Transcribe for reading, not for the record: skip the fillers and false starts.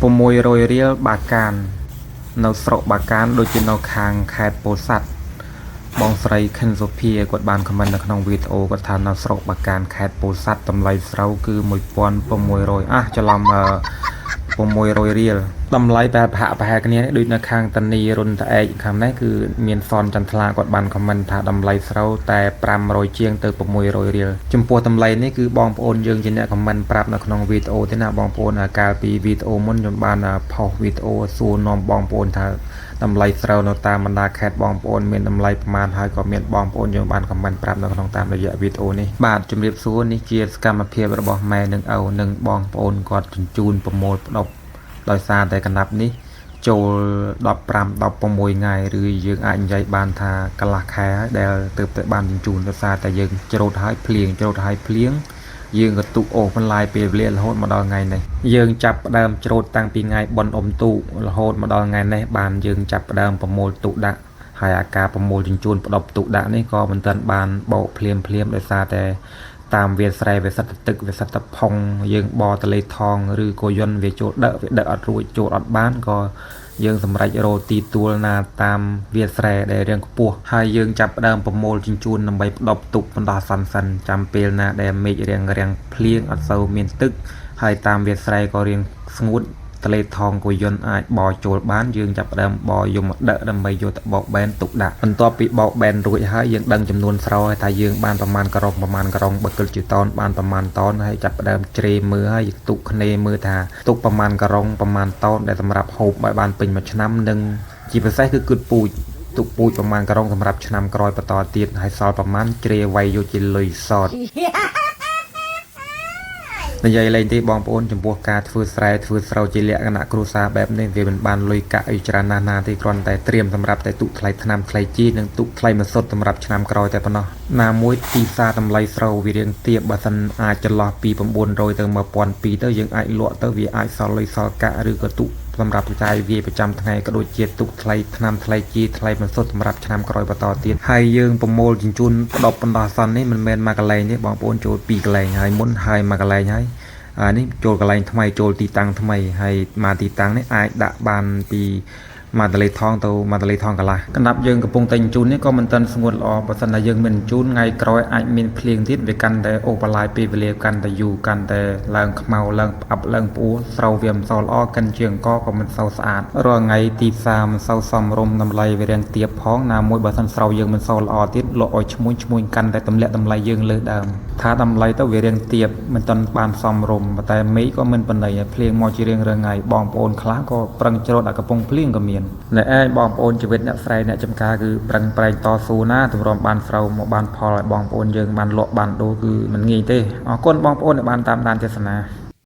600រៀលបាកាននៅស្រុកបាកានដូចជានៅខាងខេត្តពោធិ៍សាត់បងស្រីខិនសុភាគាត់បានខមមិននៅក្នុងវីដេអូគាត់ថានៅស្រុកបាកានខេត្តពោធិ៍សាត់តម្លៃស្រូវគឺ1600ច្រឡំ600រៀលតម្លៃប្រហែលគ្នាដូចនៅខាងតានីរុនតាឯកខាងនេះគឺមានសនចន្ទថ្លាគាត់បានខមមិនថាតម្លៃស្រូវតែ500ជាងទៅ600រៀលចំពោះតម្លៃនេះគឺបងប្អូនយើងជាអ្នកខមមិនប្រាប់នៅក្នុងវីដេអូទេណាបងប្អូនកាលពីវីដេអូមុនខ្ញុំបានផុសវីដេអូសួរនាំបងប្អូនថាតម្លៃស្រូវនៅតាមបណ្ដាខេត្តបងប្អូនមានតម្លៃប្រមាណហើយក៏មានបងប្អូនយើងបានខមមិនប្រាប់នៅក្នុងតាមរយៈវីដេអូនេះបាទជំរាបសួរនេះជាសកម្មភាពរបស់ម៉ែនិងឪនិងបងប្អូនគាត់ជញ្ជូនប្រមូលផ្ដុំដោយសារតែកណ្ដាប់នេះចូល15-16ថ្ងៃឬយើងអាចនិយាយបានថាកន្លះខែហើយដែលទៅបានជញ្ជូនដោយសារតែយើងច្រូតហើយភ្លៀងយើងក៏ទុកអូសបន្លាយពេលវេលារហូតមកដល់ថ្ងៃនេះយើងចាប់ផ្ដើមច្រូតតាំងពីថ្ងៃបុណ្យអុំទូករហូតមកដល់ថ្ងៃនេះបានយើងចាប់ផ្ដើមប្រមូលទុកដាក់ហើយអាការប្រមូលជញ្ជូនផ្ដុំទុកដាក់នេះក៏មិនទាន់បានបោកភ្លាមដោយសារតែតាមវាស្រែវាសិតទឹកវាសិតផុងយើងបតលេថងឬក៏យន្តវាចូលដឹកអត់រួចចូលអត់បានក៏យើងសម្រេចរកទីទួលណាតាមវាស្រែដែលរាងខ្ពស់ហើយយើងចាប់ផ្ដើមប្រមូលជញ្ជូនដើម្បីផ្ដុំទុកបណ្ដោះសិនចាំពេលណាដែលមេឃរាំងភ្លៀងអត់សូវមានទឹកហើយតាមវាស្រែក៏រាងស្ងួតតលេថងក៏យន្តអាចបោចូលបានយើងចាប់ផ្ដើមបោយកមកដឹកដើម្បីយកទៅបោកបែនទុកដាក់បន្ទាប់ពីបោកបែនរួចហើយយើងដឹងចំនួនស្រូវហើយថាយើងបានប្រមាណក្រុងបើគិតជាតោនបានប្រមាណតោនហើយចាប់ផ្ដើមជ្រេមើលហើយទុកគ្នាមើលថាទុកប្រមាណក្រុងប្រមាណតោនដែលសម្រាប់ហូបឲ្យបានពេញមួយឆ្នាំនិងជាពិសេសគឺគិតពូជទុកពូជប្រមាណក្រុងសម្រាប់ឆ្នាំក្រោយបន្តទៀតហើយសល់ប្រមាណជ្រេវាយយកជាលុយសតនិយាយលេងទេបងប្អូនចំពោះការធ្វើស្រែធ្វើស្រូវជាលក្ខណៈគ្រួសារបែបនេះវាមិនបានលុយកាក់អីច្រើនណាស់ទេគ្រាន់តែត្រៀមសម្រាប់តែទុកថ្លៃថ្នាំថ្លៃជីនិងទុកថ្លៃម្សៅសម្រាប់ឆ្នាំក្រោយតែប៉ុណ្ណោះណាមួយទីផ្សារតម្លៃស្រូវវារៀងទាបបើសិនអាចចន្លោះពី900ទៅ1200ទៅយើងអាចលក់ទៅវាអាចសល់លុយសល់កាក់ឬក៏ទុកសម្រាប់ចាយវាប្រចាំថ្ងៃក៏ដូចជាទុកថ្លៃថ្នាំថ្លៃជីថ្លៃម្សៅសម្រាប់ឆ្នាំក្រោយបន្តទៀតហើយយើងប្រមូលជញ្ជូនផ្ដុំបណ្ដោះអាសន្ននេះមិនមែនមកកន្លែងទេបងប្អូនចូល2កន្លែងហើយមុនហើយមកកន្លែងហើយនេះចូលកន្លែងថ្មីចូលទីតាំងថ្មីហើយមកទីតាំងនេះអាចដាក់បានពីមកតលេថងទៅមកតលេថងកន្លះកណ្ដាប់យើងកំពុងតែជញ្ជូននេះក៏មិនទាន់ស្ងួតល្អបើសិនតែយើងមិនជញ្ជូនថ្ងៃក្រោយអាចមានភ្លៀងទៀតវាកាន់តែអូបន្លាយពេលវេលាកាន់តែយូរកាន់តែឡើងខ្មៅឡើងផ្អាប់ឡើងផ្អួរស្រូវវាមិនសូវល្អកិនជាងក៏មិនសូវស្អាតរាល់ថ្ងៃទីផ្សារមិនសូវសមរម្យតម្លៃវារាំងទាបផងណាមួយបើសិនស្រូវយើងមិនសូវល្អទៀតលក់ឲ្យឈ្មួញកាន់តែទម្លាក់តម្លៃយើងលើដើមថាតម្លៃទៅវារាំងទាបមិនទាន់បានសមរម្យតែមេឃក៏មិនបណ្ដៃភ្លៀងមកជារៀងរាល់ថ្ងៃបងប្អូនខ្លះក៏ប្រឹងច្រូតឲ្យកំពុងភ្លៀងក៏មាននៅឯងបងប្អូនជីវិតអ្នកស្រែអ្នកចំការគឺប្រឹងប្រែងតស៊ូណាទម្រាំបានស្រូវមកបានផលឲ្យបងប្អូនយើងបានលក់បានដូរគឺមិនងាយទេអរគុណបងប្អូនដែលបានតាមដានទស្សនា